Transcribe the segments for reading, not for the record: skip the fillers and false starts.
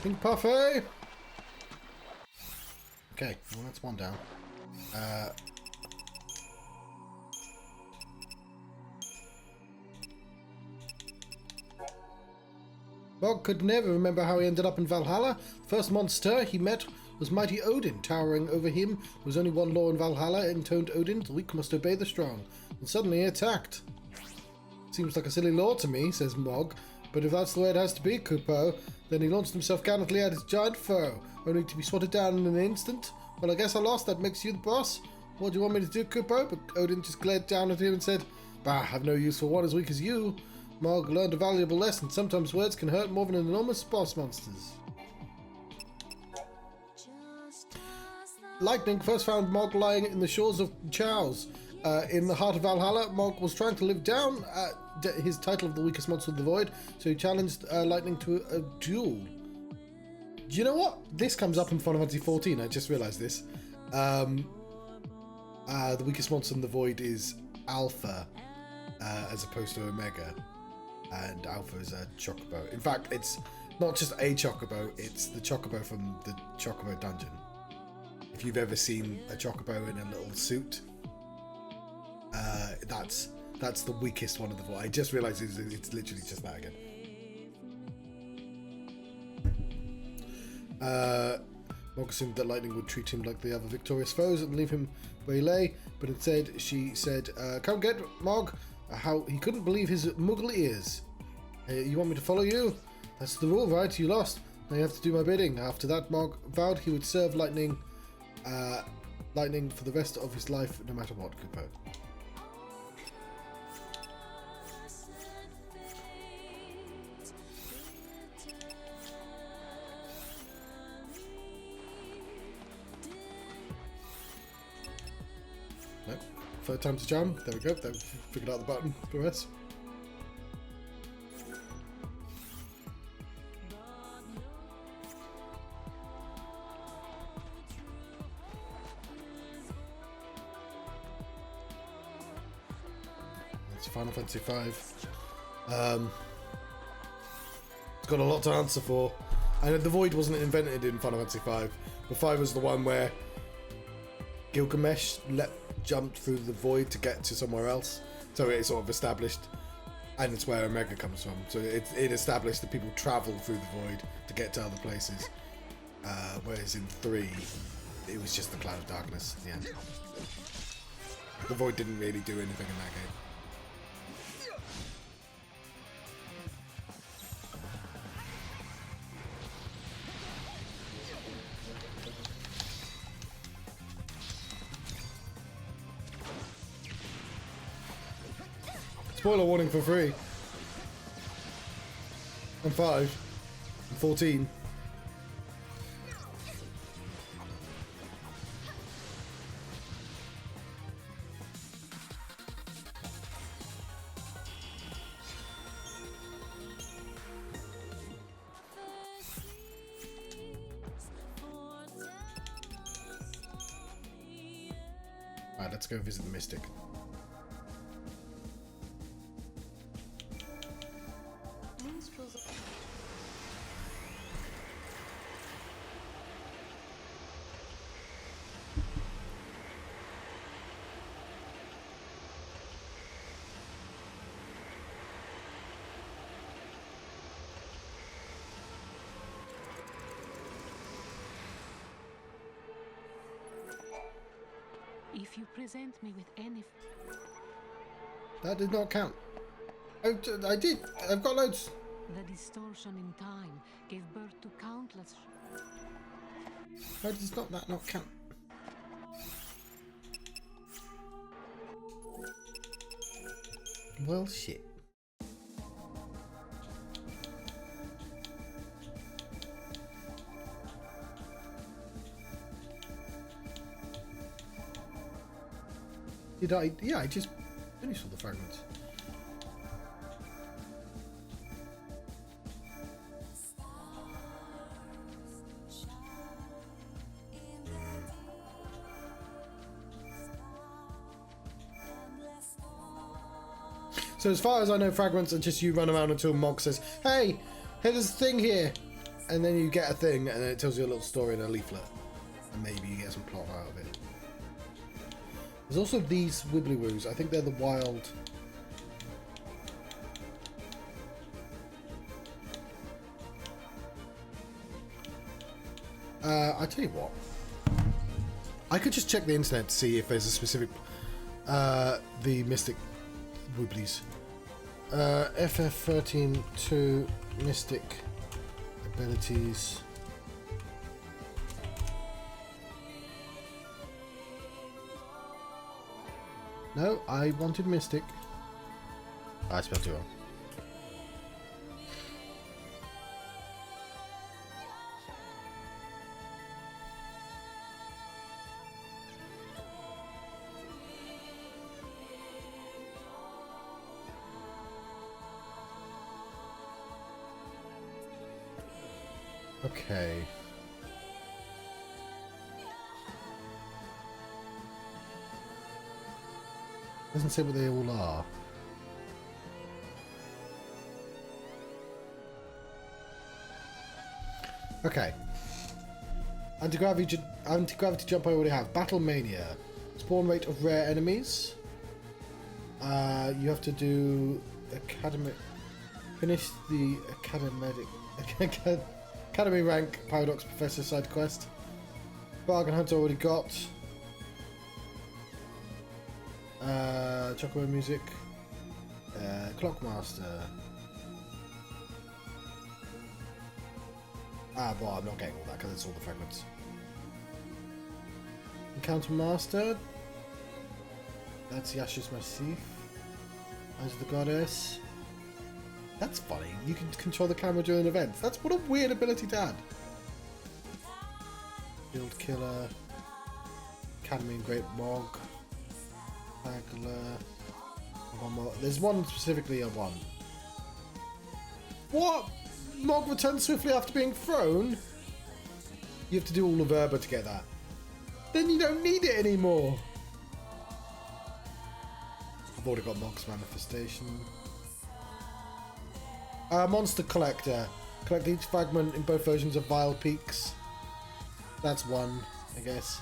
Pink parfait! Okay, well that's one down. Bog could never remember how he ended up in Valhalla. The first monster he met was mighty Odin. Towering over him, there was only one law in Valhalla, intoned Odin: the weak must obey the strong. And suddenly he attacked. Seems like a silly law to me, says Mog, but if that's the way it has to be, Kupo, then he launched himself gallantly at his giant foe, only to be swatted down in an instant. Well, I guess I lost. That makes you the boss. What do you want me to do, Kupo? But Odin just glared down at him and said, Bah, I've no use for one as weak as you. Mog learned a valuable lesson. Sometimes words can hurt more than enormous boss monsters. Lightning first found Mog lying in the shores of Chaos. In the heart of Valhalla, Mog was trying to live down his title of the weakest monster of the void, so he challenged Lightning to a duel. Do you know what? This comes up in Final Fantasy XIV, I just realised this. The weakest monster in the void is Alpha, as opposed to Omega. And Alpha is a Chocobo. In fact, it's not just a Chocobo, it's the Chocobo from the Chocobo dungeon. If you've ever seen a Chocobo in a little suit, that's the weakest one of the void. I just realised it's literally just that again. Mog assumed that Lightning would treat him like the other victorious foes and leave him where he lay, but instead she said, come get Mog. How he couldn't believe his muggle ears. You want me to follow you? That's the rule, right? You lost. Now you have to do my bidding. After that, Mog vowed he would serve Lightning for the rest of his life, no matter what, Kupo. Nope. Third time's a charm. There we go. They've figured out the button for us. That's Final Fantasy V. It's got a lot to answer for. I know the Void wasn't invented in Final Fantasy V, but 5 was the one where Gilgamesh jumped through the void to get to somewhere else, so it sort of established, and it's where Omega comes from, so it established that people travel through the void to get to other places, whereas in 3 it was just the cloud of darkness at the end. The void didn't really do anything in that game. Spoiler warning for 3 and 5 and 14. Alright, let's go visit the Mystic. If you present me with any... That did not count. I did. I've got loads. The distortion in time gave birth to countless... Why does that not count? Well, shit. Did I? Yeah, I just finished all the fragments. So as far as I know, fragments are just you run around until Mog says, hey, there's a thing here. and then you get a thing, and then it tells you a little story in a leaflet, and maybe you get some plot out of it. There's also these wibbly-woos. I think they're the wild. I tell you what. I could just check the internet to see if there's a specific the Mystic Wibblies. XIII-2 Mystic abilities. No, I wanted Mystic. I spelled it wrong. Okay. Doesn't say what they all are. Okay. Anti-gravity jump I already have. Battle Mania. Spawn rate of rare enemies. You have to do academic. Finish the academy rank Paradox Professor side quest. Bargain Hunt already got. Chocobo Music. Clockmaster. Well, I'm not getting all that because it's all the fragments. Encounter Master. That's Yasha's Massif. Eyes of the Goddess. That's funny. You can control the camera during events. That's what a weird ability to add. Field Killer. Academy and Great Mog. Bagler. One more. There's one specifically I want. What? Mog returns swiftly after being thrown? You have to do all of Herba to get that. Then you don't need it anymore. I've already got Mog's Manifestation. Monster Collector. Collect each fragment in both versions of Vile Peaks. That's one, I guess.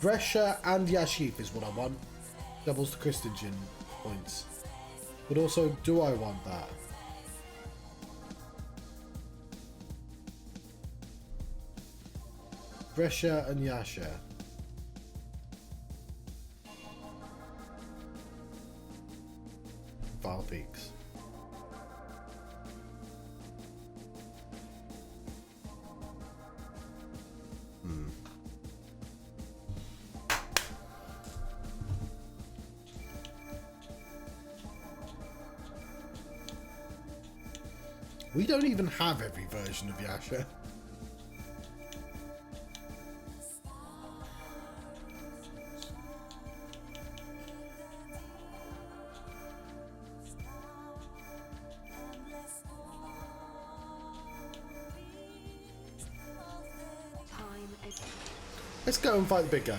Brescia and Yashif is what I want. Doubles the Christensen points. But also, do I want that? Brescia and Yasha. Vile Peaks. We don't even have every version of Yasha. Let's go and fight the big guy.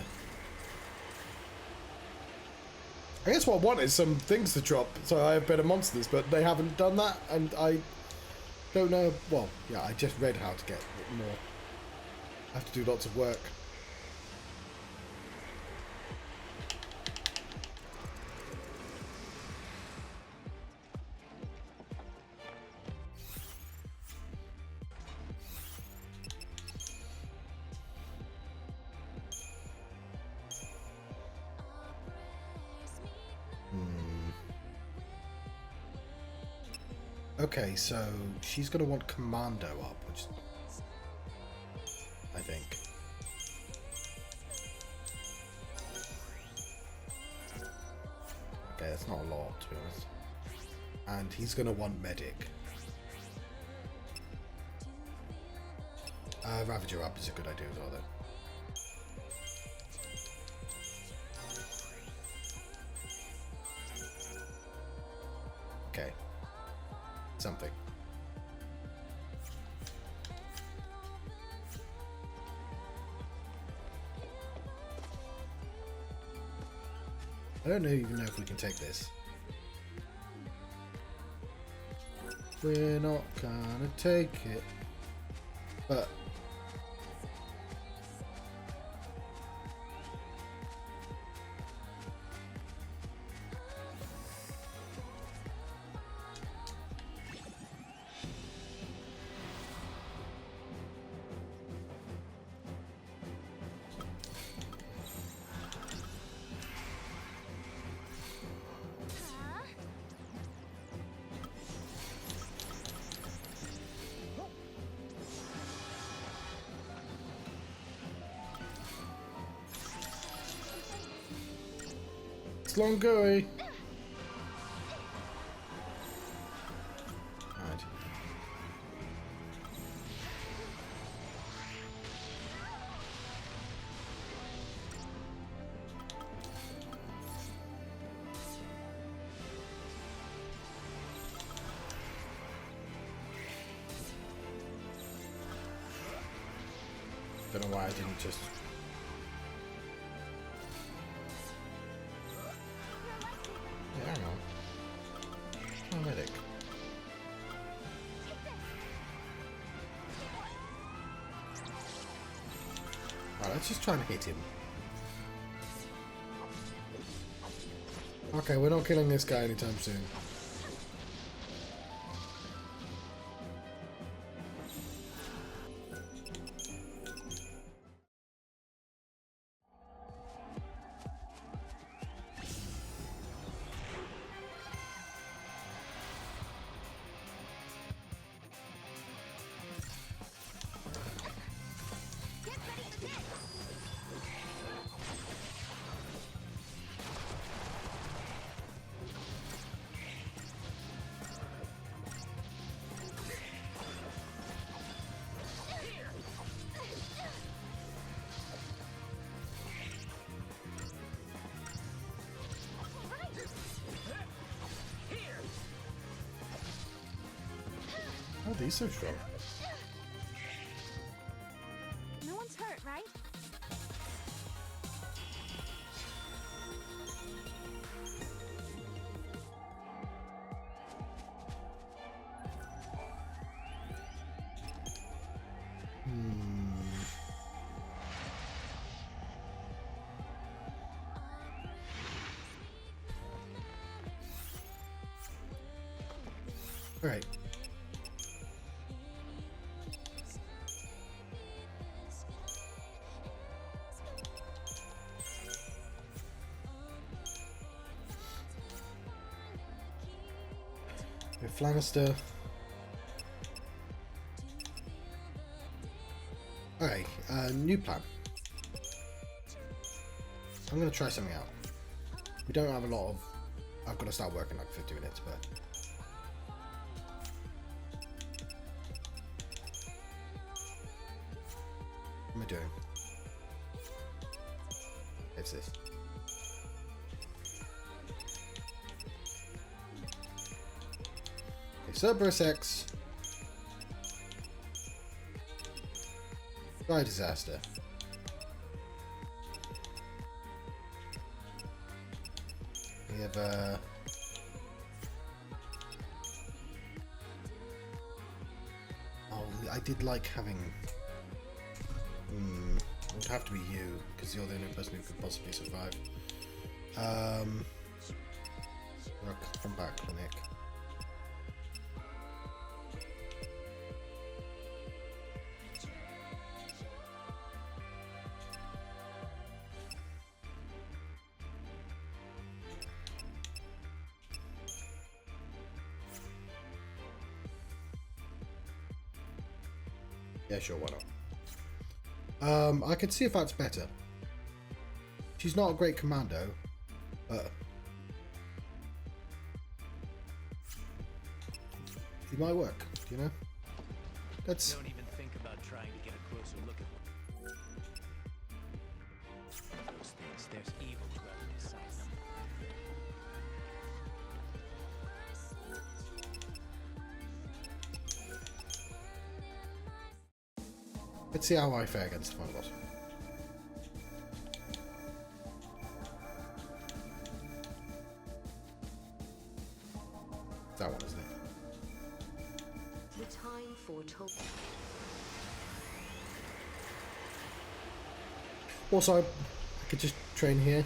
I guess what I want is some things to drop so I have better monsters, but they haven't done that, and I don't know. Well, yeah, I just read how to get more. I have to do lots of work. Okay, so she's going to want Commando up, which I think. Okay, that's not a lot, to be honest. And he's going to want Medic. Ravager up is a good idea as well, though. Okay. Something. I don't even know if we can take this. We're not gonna take it. But it's long going. Right. Don't know why I didn't just. Yeah, hang on. Medic. Alright, let's just try and hit him. Okay, we're not killing this guy anytime soon. How are these so strong? No one's hurt, right? All right. Flanister. Okay, new plan. I'm gonna try something out. We don't have a lot of. I've got to start working like 50 minutes, but. What am I doing? It's this. Cerberus X. Sky Disaster. We have oh, I did like having it would have to be you, because you're the only person who could possibly survive. Rook, come back, Nick. Yeah, sure, why not? I could see if that's better. She's not a great commando, but it might work, you know? Let's... Don't even think about trying to get a closer look at those things. There's evil dwelling inside them. Let's see how I fare against the final boss. That one, isn't it? foretold. Also, I could just train here.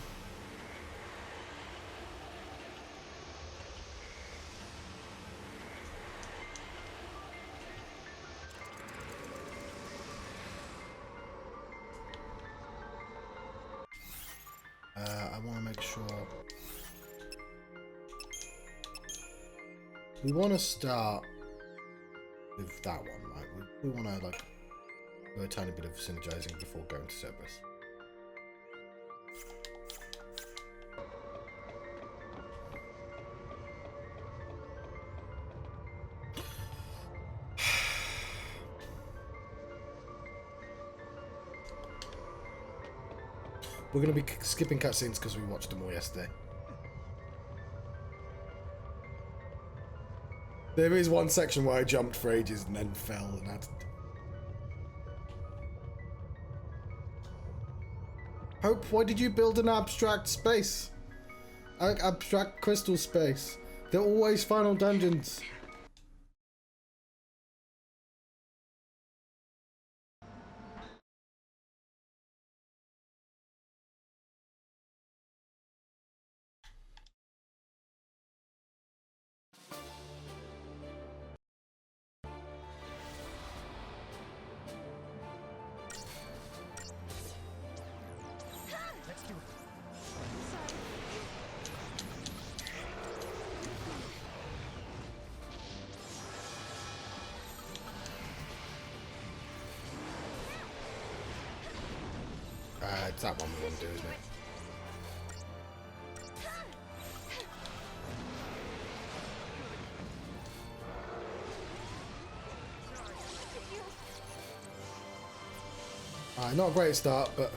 I want to make sure we want to start with that one, right? We want to like do a tiny bit of synergizing before going to Cerberus. We're going to be skipping cutscenes because we watched them all yesterday. There is one section where I jumped for ages and then fell and had to... Hope, why did you build an abstract space? Abstract crystal space. They're always final dungeons. It's that one we want to do, isn't it? Not a great start, but...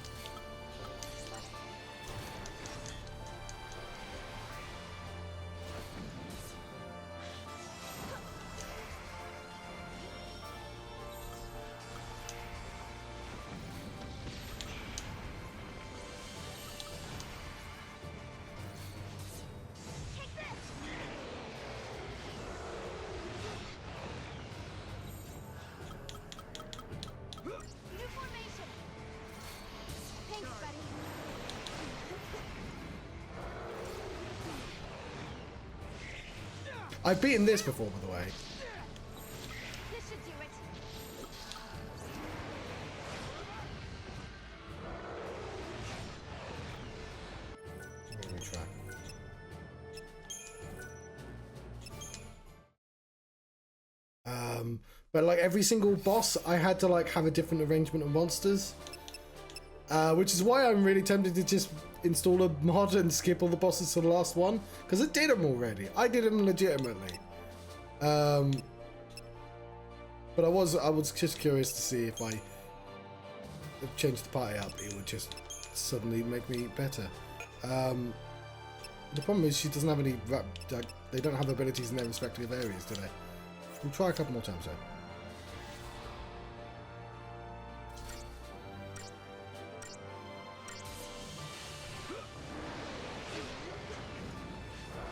I've beaten this before, by the way. This should do it. Let me try. But like every single boss, I had to like have a different arrangement of monsters. Which is why I'm really tempted to just install a mod and skip all the bosses to the last one, because I did them already. I did them legitimately. But I was just curious to see if I changed the party up, it would just suddenly make me better. The problem is she doesn't have any. They don't have abilities in their respective areas, do they? We'll try a couple more times though.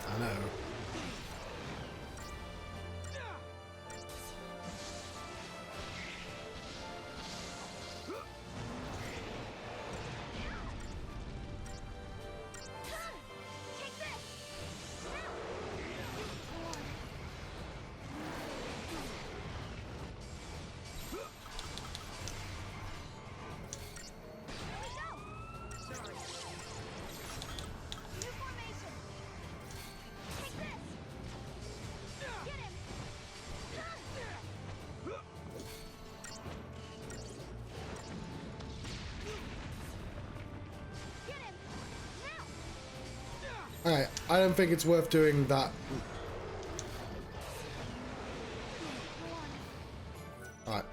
I know. Alright, I don't think it's worth doing that. Alright.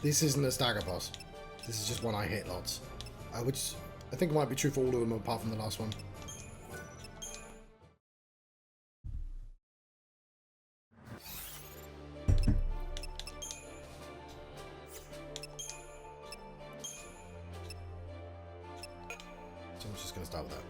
This isn't a stagger boss. This is just one I hit lots. Which I think might be true for all of them apart from the last one. So I'm just going to start with that.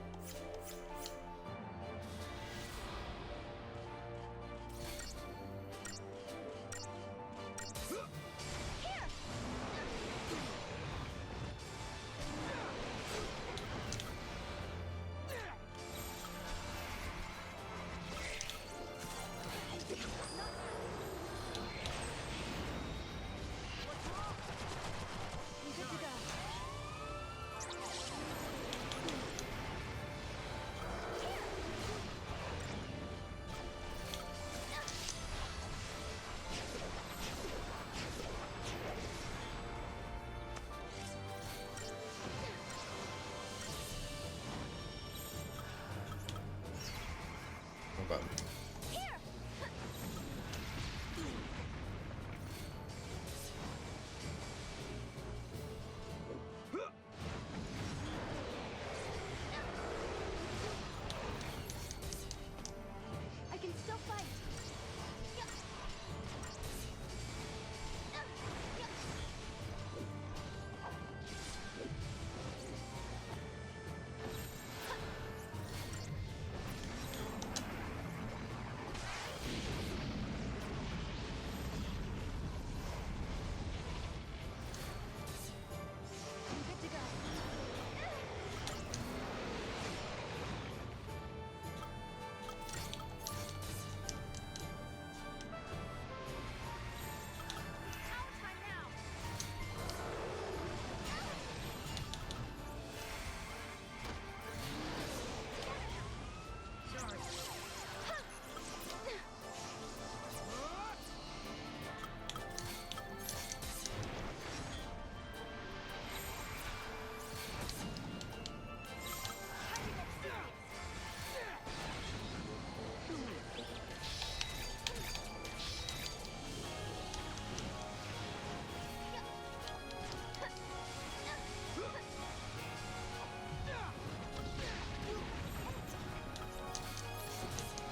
button. I can still fight. I'm good to go. Our time now. Sorry.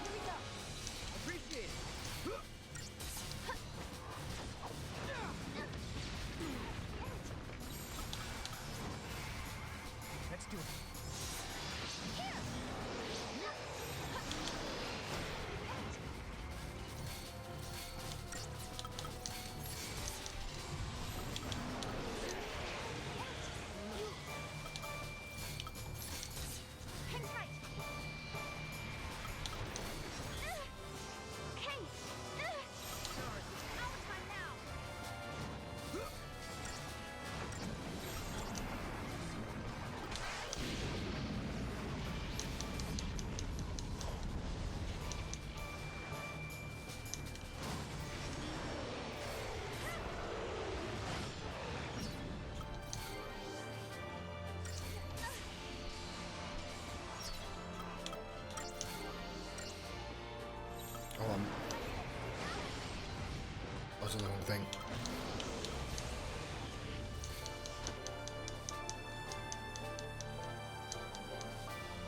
Here we go. Appreciate it. Let's do it. Hang tight. Hey. Our time now. Hold on. I was on the wrong thing.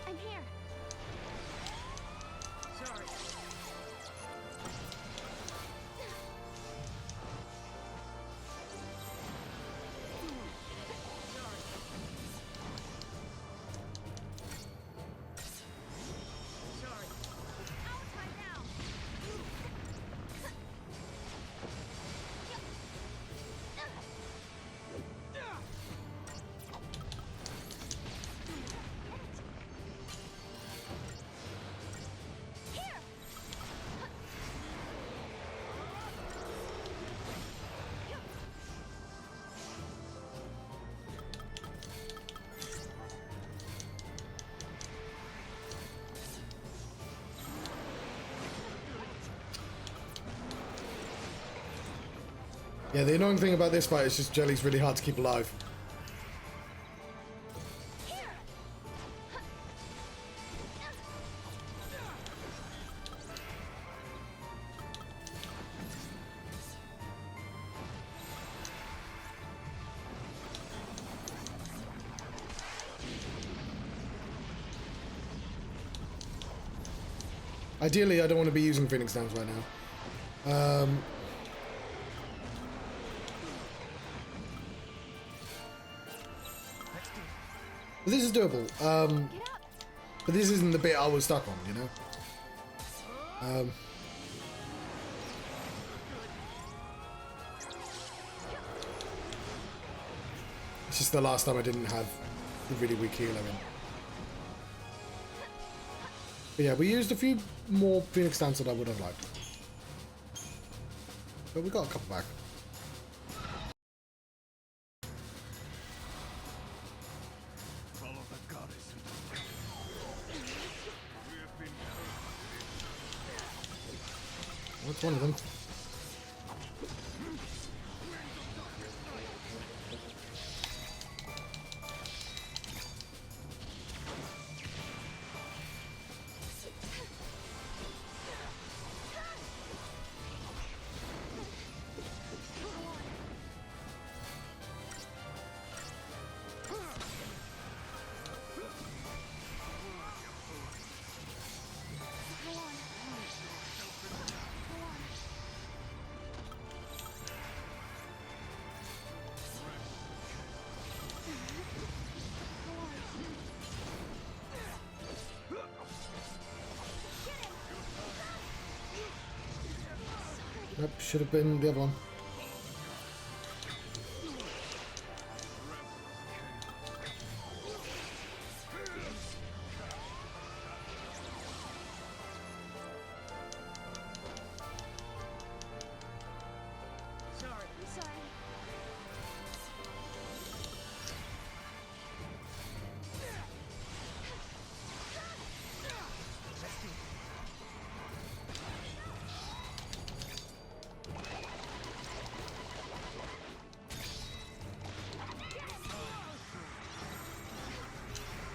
I'm here. Sorry. Sorry. Our time now. Here. Yeah, the annoying thing about this fight is just Jelly's really hard to keep alive. Ideally, I don't want to be using Phoenix Downs right now. But this is doable. Get up. But this isn't the bit I was stuck on, you know? It's just the last time I didn't have the really weak healer in. But yeah, we used a few more Phoenix Downs than I would have liked. But we got a couple back. Follow the goddess. We have been What's one of them? Nope, should have been the other one. Sorry.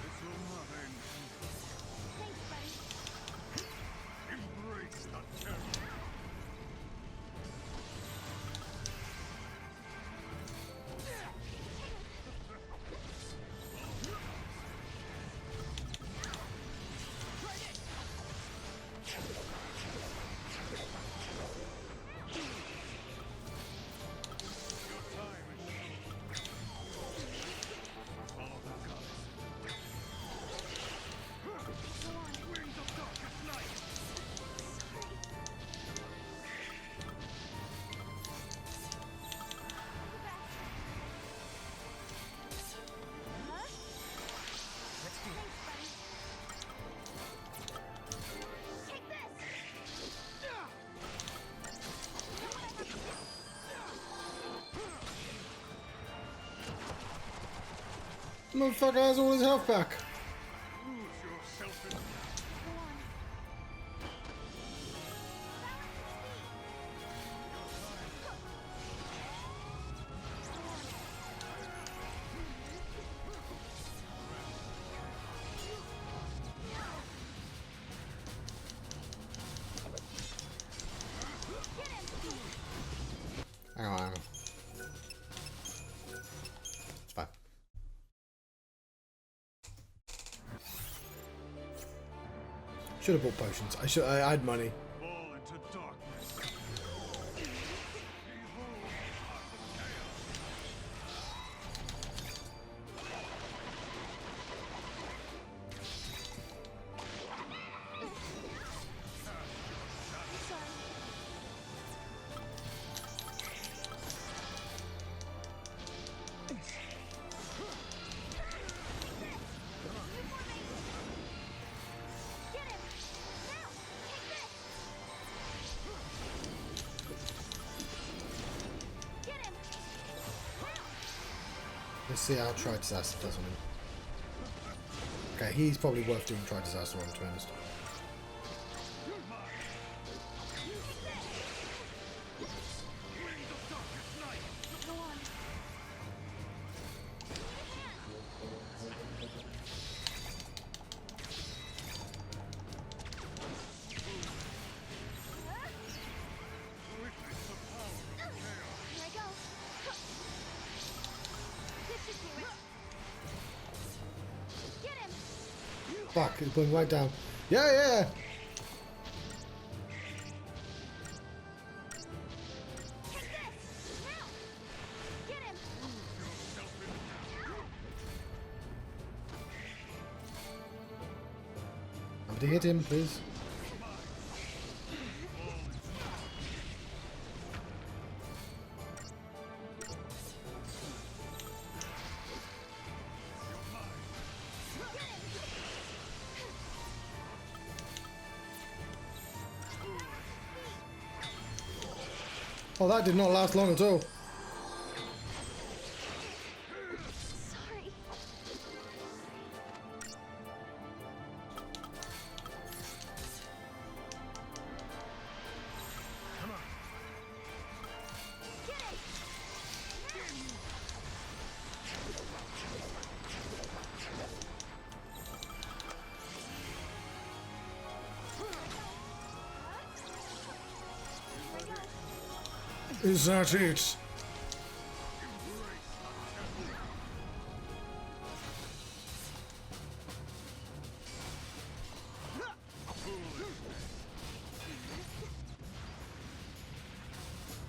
This will not end. Thanks, buddy. Embrace the terror. Your time is short. Follow the goddess. Go on. Winds of darkest night. Sorry. Go back. Huh? Thanks, buddy. Take this! Motherfucker has all his health back. Lose yourself in Go on. Hang on. It's fine. Should have bought potions. I had money. fall into darkness. Behold the heart of chaos. Sorry. Get him! Now! Take this! Get him! Now! Let's see how Try Disaster does on him. Okay, he's probably worth doing Try Disaster on, to be honest. Winds of darkest night. Go on. Witness the power of chaos. Here I go. This should do it. Get him! Fuck, it's going right down. Yeah! Take this! Now! Get him! I'm to hit him, please. Oh, that did not last long at all. Sorry. Get him! Is that it?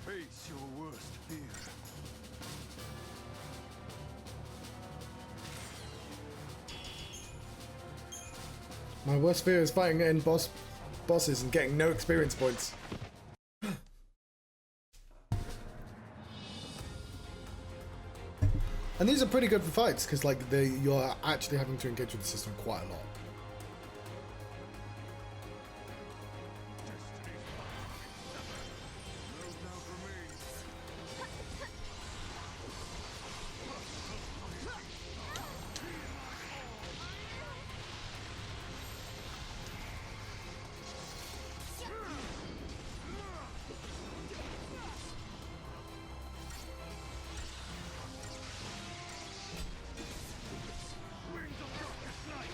Face your worst fear. My worst fear is fighting end bosses and getting no experience points. And these are pretty good for fights, because like you're actually having to engage with the system quite a lot. No doubt remains. Wings of darkest night.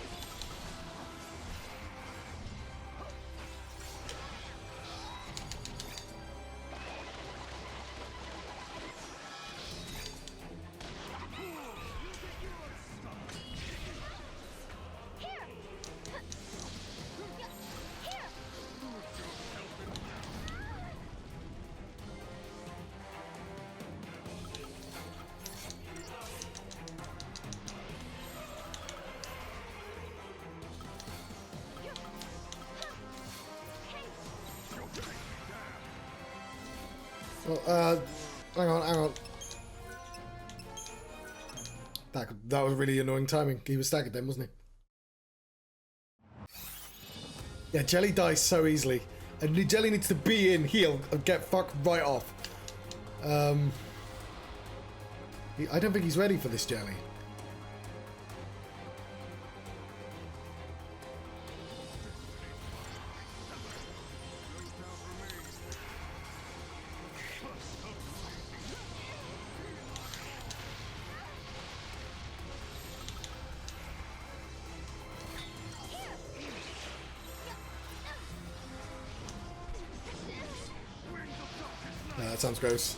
Here! Here! Well, hang on. That was really annoying timing. He was staggered then, wasn't he? Yeah, Jelly dies so easily. And Jelly needs to be in, heal, and get fucked right off. I don't think he's ready for this, Jelly. That sounds gross.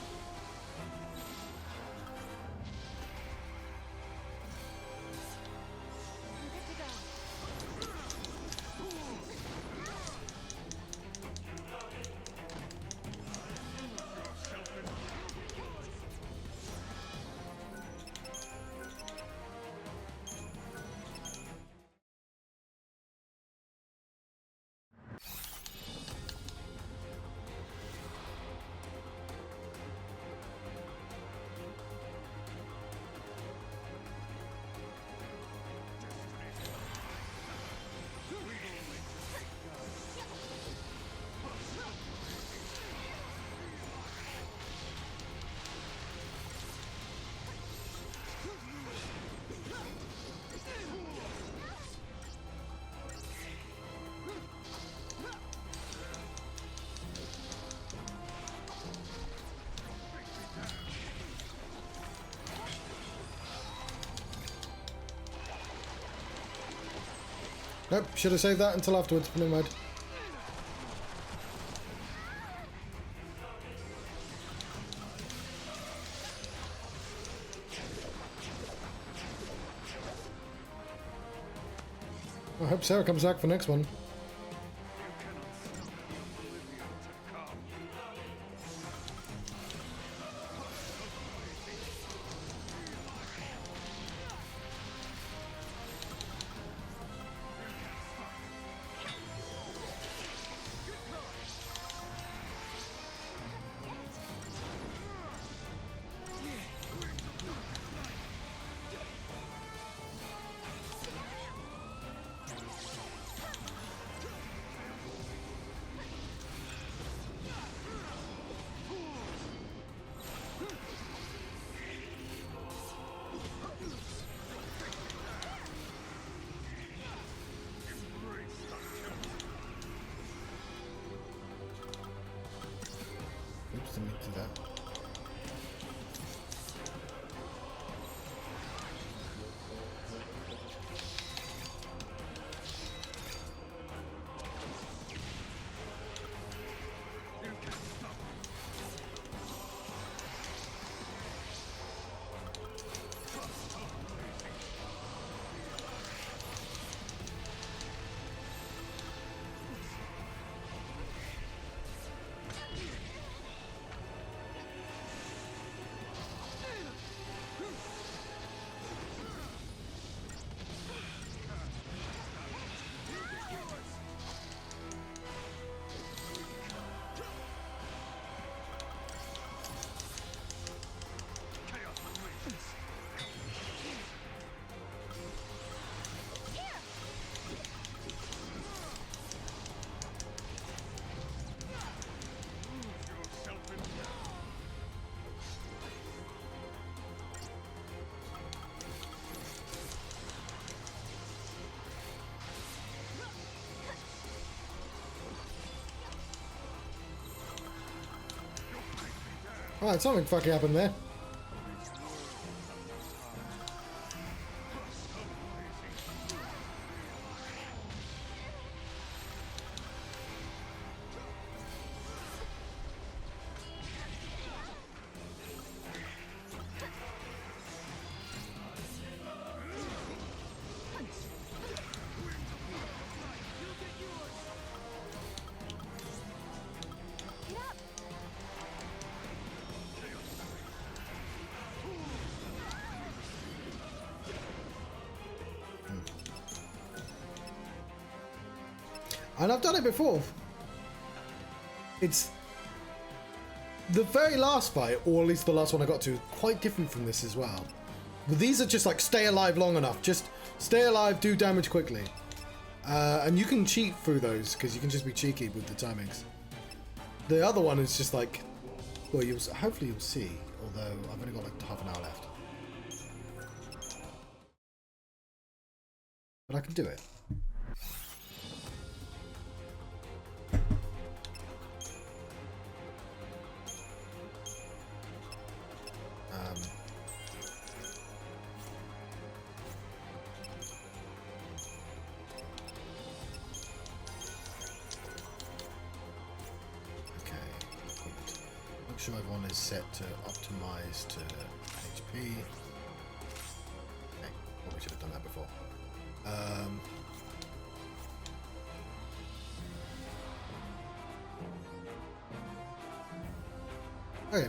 Nope, should have saved that until afterwards, but never mind. I hope Sarah comes back for next one. Alright, something fucking happened there. And I've done it before. It's the very last fight, or at least the last one I got to, quite different from this as well. But these are just like stay alive long enough. Just stay alive, do damage quickly. And you can cheat through those because you can just be cheeky with the timings. The other one is just like, well, hopefully you'll see. Although I've only got like half an hour left, but I can do it. Sure everyone is set to optimize to HP. Okay, probably should have done that before. Okay.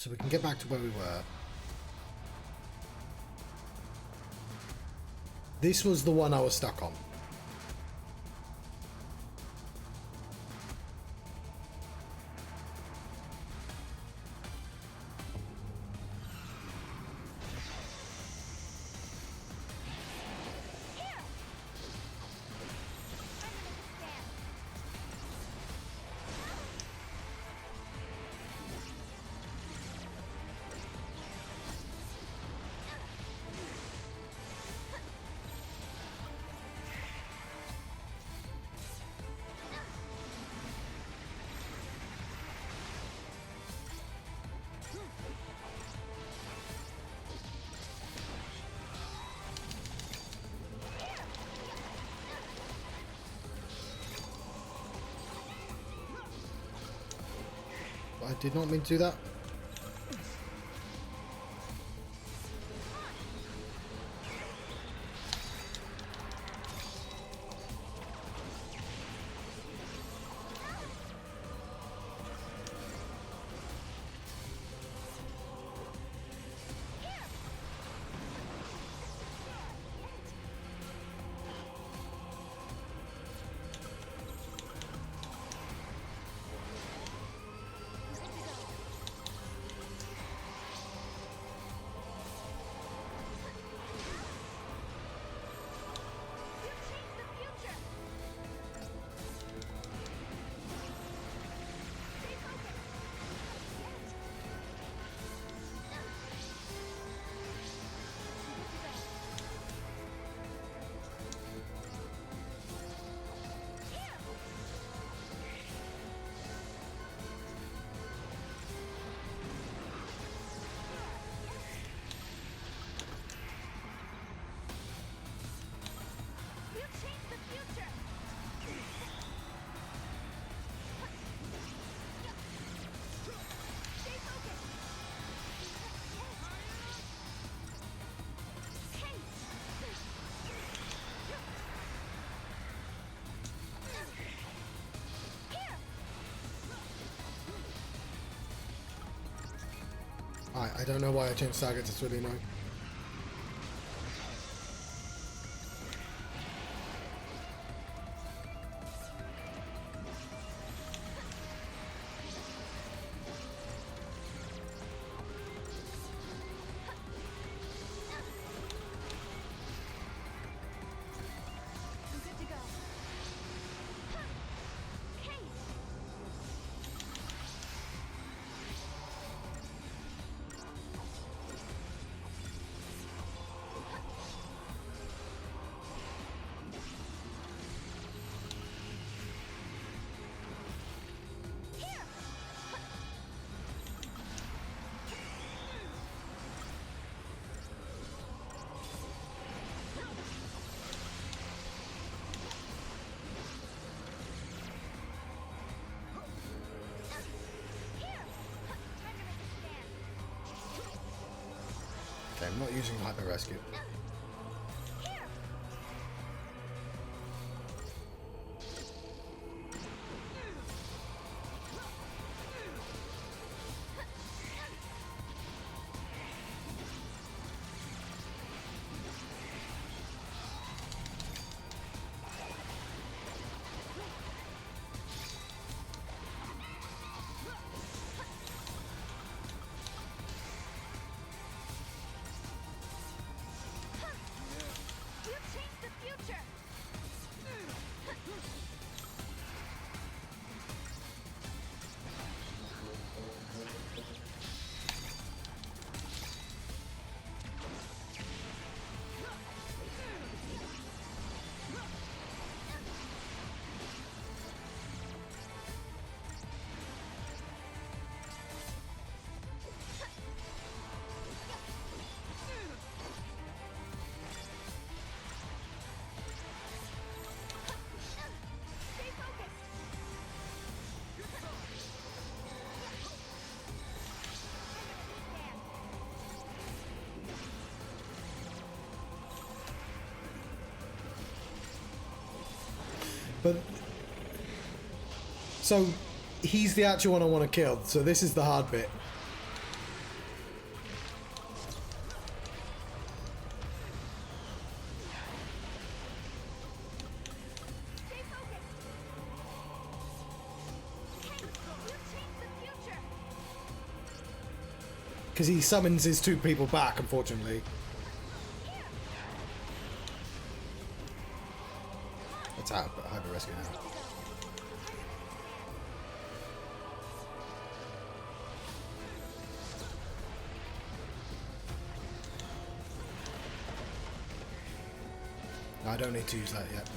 So we can get back to where we were. This was the one I was stuck on. I did not mean to do that. I don't know why I changed targets, it's really annoying. Okay, I'm not using hyper rescue. But so he's the actual one I want to kill. So this is the hard bit. Because he summons his 2 people back, unfortunately. That's hyper rescue now. I don't need to use that yet.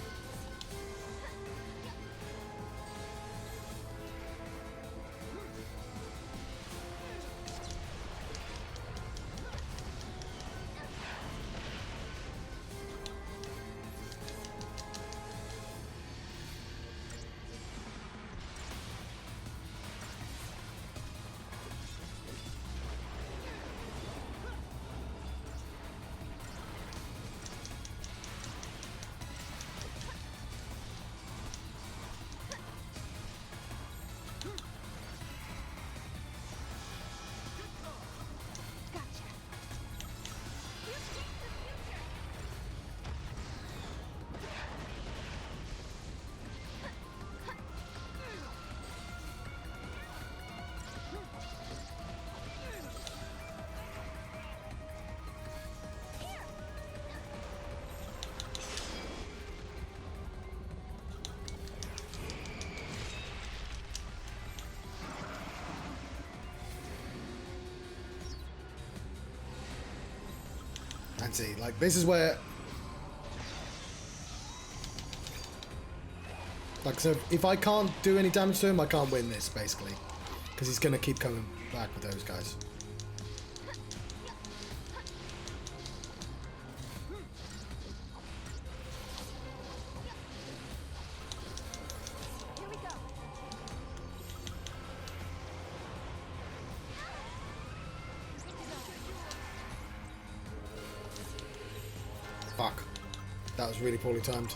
And see, like, this is where... Like, so if I can't do any damage to him, I can't win this, basically. Because he's going to keep coming back with those guys. Here we go. Fuck. That was really poorly timed.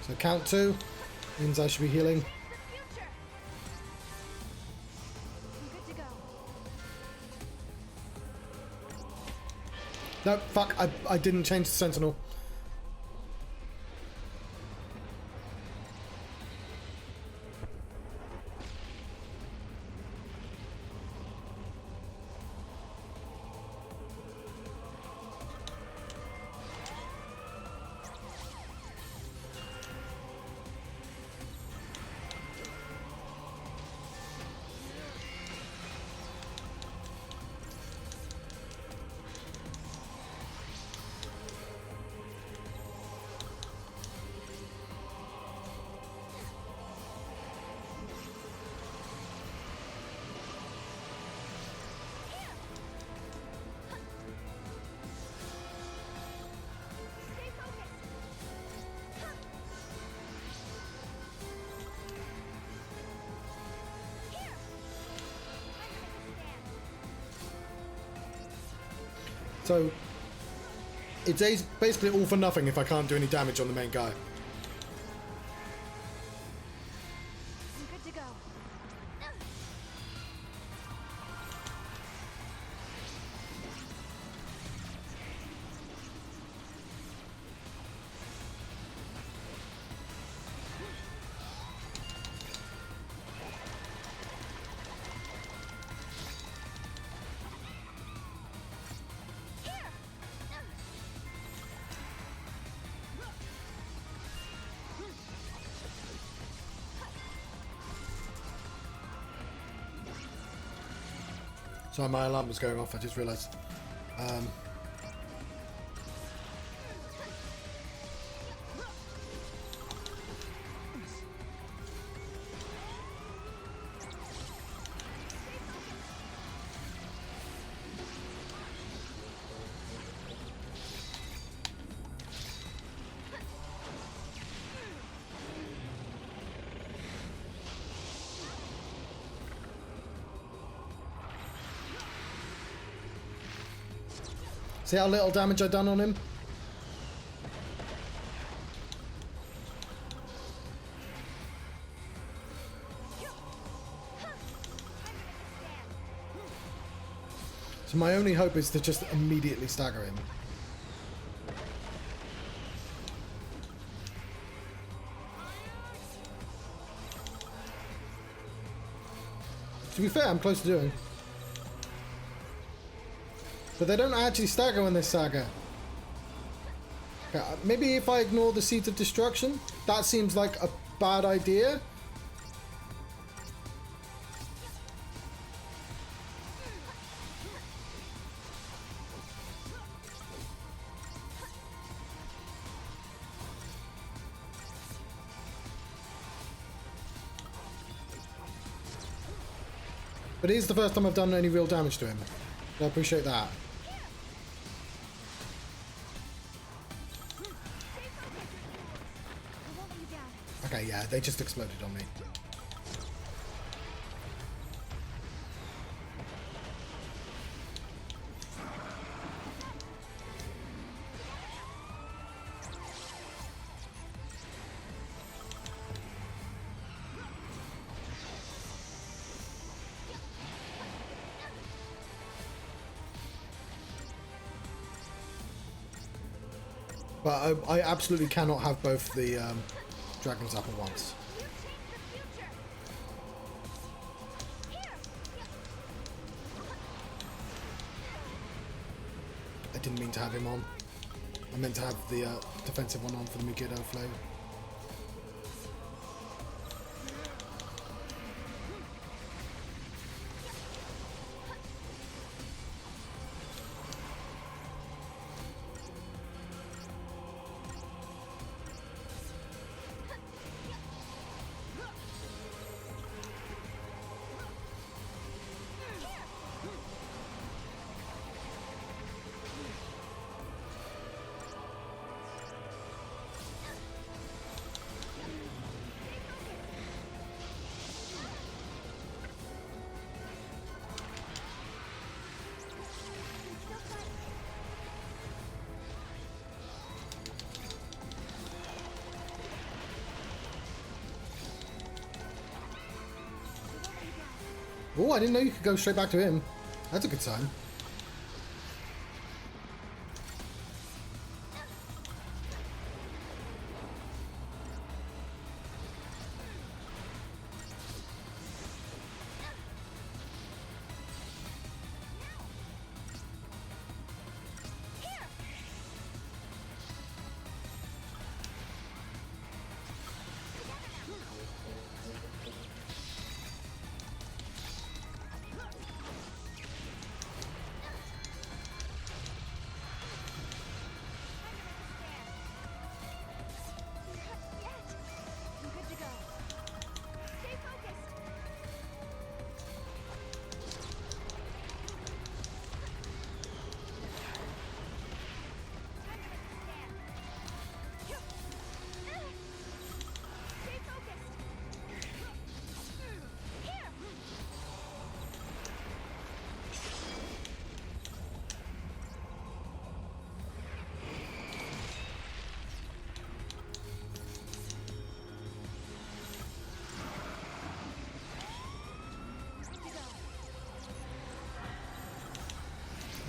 So count 2 means I should be healing. Future. I'm good to go. No, fuck, I didn't change the sentinel. Stay focused. Here. So it's basically all for nothing if I can't do any damage on the main guy. I'm good to go. Sorry, my alarm was going off. I just realised. See how little damage I done on him? So my only hope is to just immediately stagger him. To be fair, I'm close to doing. But they don't actually stagger when they stagger. Okay, maybe if I ignore the Seeds of Destruction? That seems like a bad idea. But it is the first time I've done any real damage to him. I appreciate that. Okay, yeah, they just exploded on me. But I absolutely cannot have both the dragons up at once. I didn't mean to have him on. I meant to have the defensive one on for the Megiddo Flame. Oh, I didn't know you could go straight back to him. That's a good sign.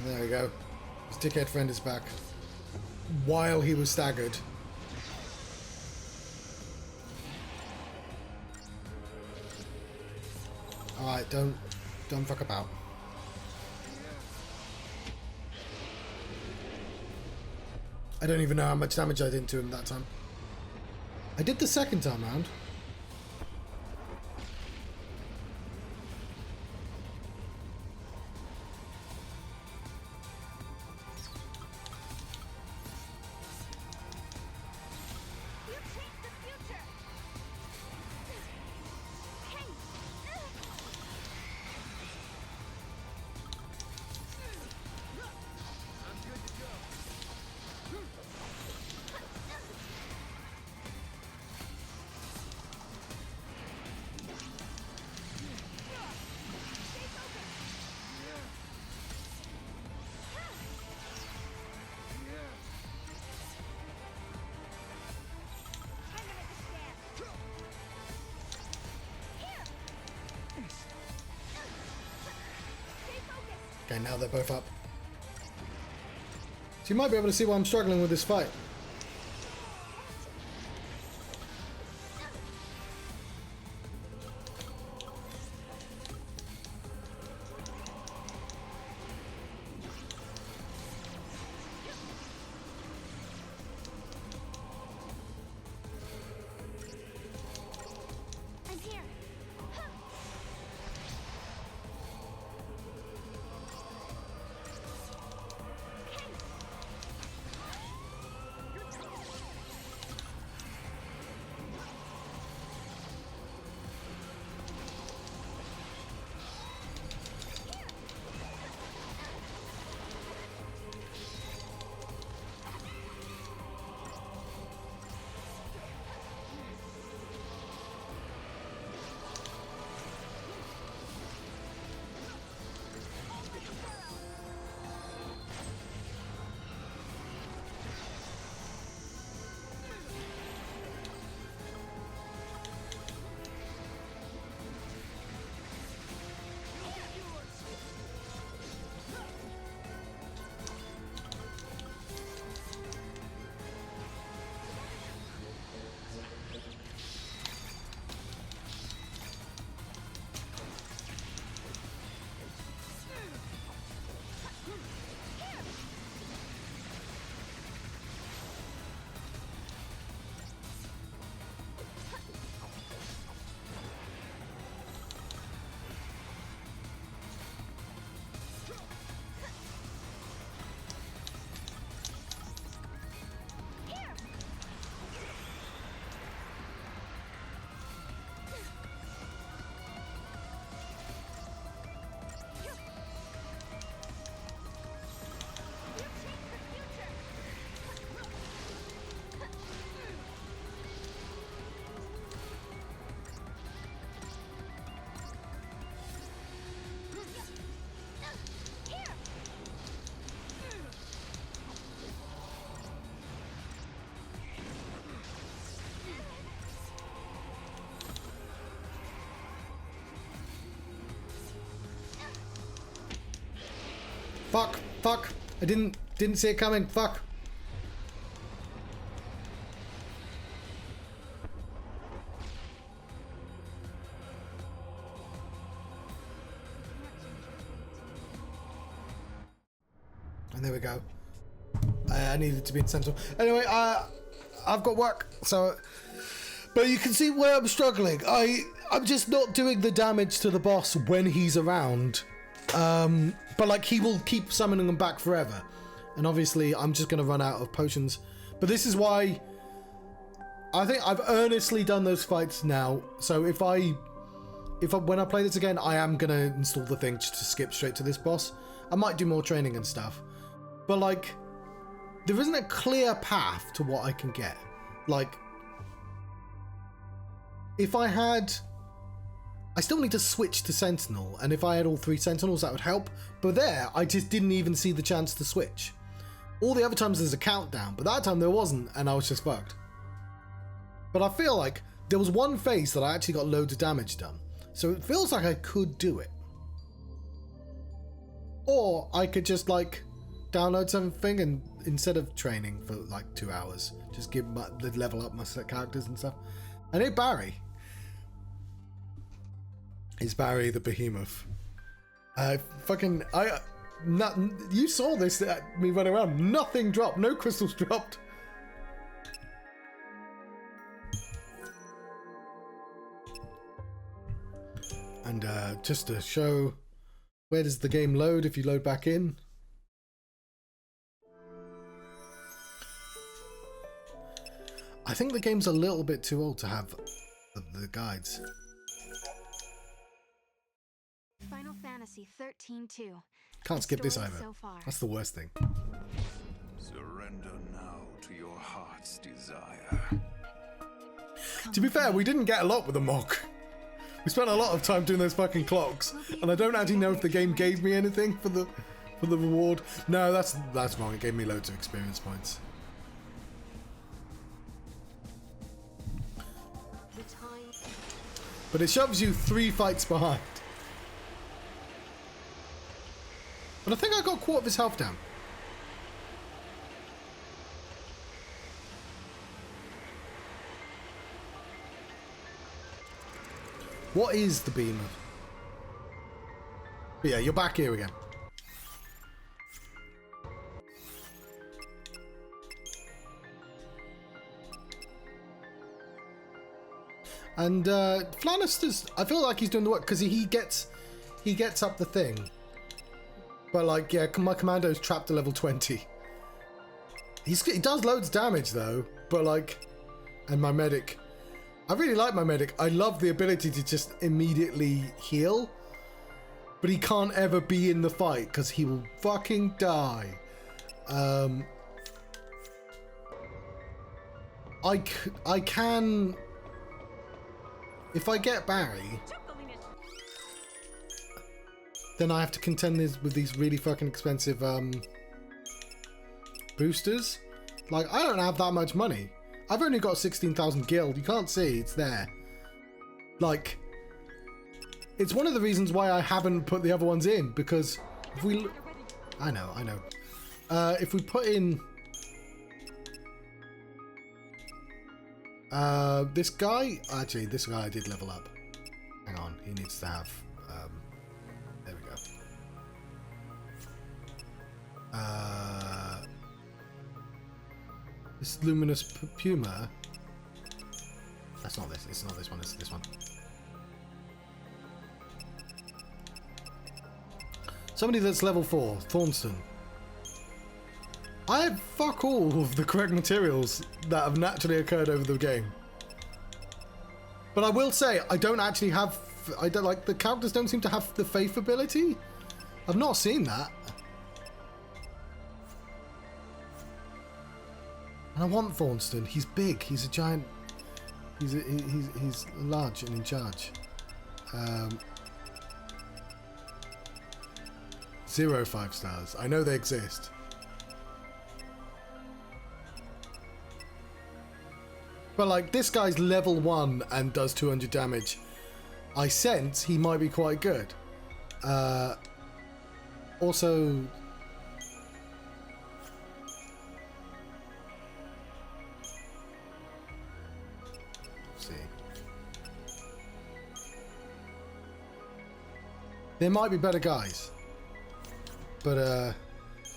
There we go. His dickhead friend is back. While he was staggered. Alright, don't fuck about. I don't even know how much damage I did to him that time. I did the second time round. Okay, now they're both up. So you might be able to see why I'm struggling with this fight. I'm here. Fuck, fuck. I didn't see it coming. Fuck. And there we go. I needed to be in central. Anyway, I've got work, so. But you can see where I'm struggling. I'm just not doing the damage to the boss when he's around. But like he will keep summoning them back forever, and obviously I'm just gonna run out of potions. But this is why I think I've earnestly done those fights now. So if when I play this again, I am gonna install the thing just to skip straight to this boss. I might do more training and stuff, but like there isn't a clear path to what I can get. Like if I still need to switch to Sentinel, and if I had all 3 Sentinels that would help, but there I just didn't even see the chance to switch. All the other times there's a countdown, but that time there wasn't, and I was just fucked. But I feel like there was one phase that I actually got loads of damage done, so it feels like I could do it. Or I could just like download something and instead of training for like 2 hours, just level up my characters and stuff. I need Barry. Is Barry the behemoth? You saw this me run around. Nothing dropped. No crystals dropped. And just to show, where does the game load if you load back in? I think the game's a little bit too old to have the guides. Final Fantasy XIII-2. Can't skip this Story either. so far. That's the worst thing. Surrender now to your heart's desire. To be fair, we didn't get a lot with the mock. We spent a lot of time doing those fucking clocks, and I don't actually know if the game gave me anything for the reward. No, that's wrong. It gave me loads of experience points. But it shoves you 3 fights behind. But I think I got a quarter of his health down. What is the beam of? But yeah, you're back here again. And Flanister's, I feel like he's doing the work because he gets up the thing. But like, yeah, my commando's trapped to level 20. He does loads of damage though, but like, and my medic. I really like my medic. I love the ability to just immediately heal. But he can't ever be in the fight because he will fucking die. I can... If I get Barry, then I have to contend with these really fucking expensive boosters. Like, I don't have that much money. I've only got 16,000 guild. You can't see, it's there. Like, it's one of the reasons why I haven't put the other ones in, because if we... I know. If we put in... this guy... Actually, this guy did level up. Hang on, he needs to have... there we go. This luminous puma... That's not this. It's not this one. It's this one. Somebody that's level 4. Thornston. I have fuck all of the correct materials that have naturally occurred over the game. But I will say, I don't actually have... I don't like... The characters don't seem to have the faith ability. I've not seen that. And I want Thornston. He's big. He's a giant... He's large and in charge. 0 5 stars. I know they exist. But like, this guy's level 1 and does 200 damage. I sense he might be quite good. Also... Let's see. There might be better guys. But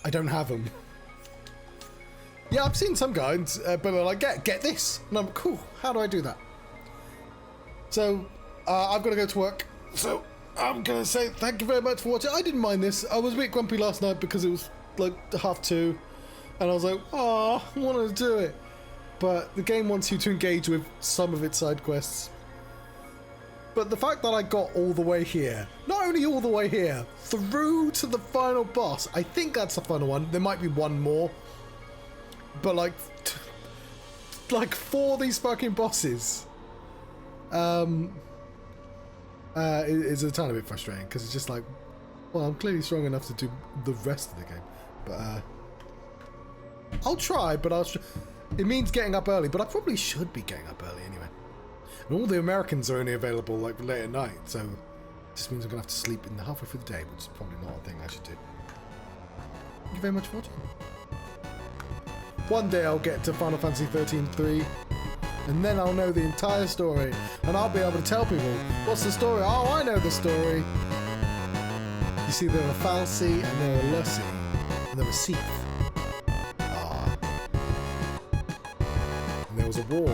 I don't have them. Yeah, I've seen some guys, but they're like, get this. And I'm cool. How do I do that? So, I've got to go to work. So, I'm going to say thank you very much for watching. I didn't mind this. I was a bit grumpy last night because it was like 2:30. And I was like, oh, I wanted to do it. But the game wants you to engage with some of its side quests. But the fact that I got all the way here, not only all the way here, through to the final boss, I think that's the final one. There might be one more. But like 4 of these fucking bosses is a tiny bit frustrating because it's just like, well, I'm clearly strong enough to do the rest of the game. But I'll try, but it means getting up early, but I probably should be getting up early anyway. And all the Americans are only available like late at night, so it just means I'm gonna have to sleep in the halfway through the day, which is probably not a thing I should do. Thank you very much for watching. One day I'll get to Final Fantasy XIII-3, and then I'll know the entire story, and I'll be able to tell people, what's the story? Oh, I know the story. You see, there are fal'Cie, and there are Lucy, and there was Seath. Ah. And there was a war.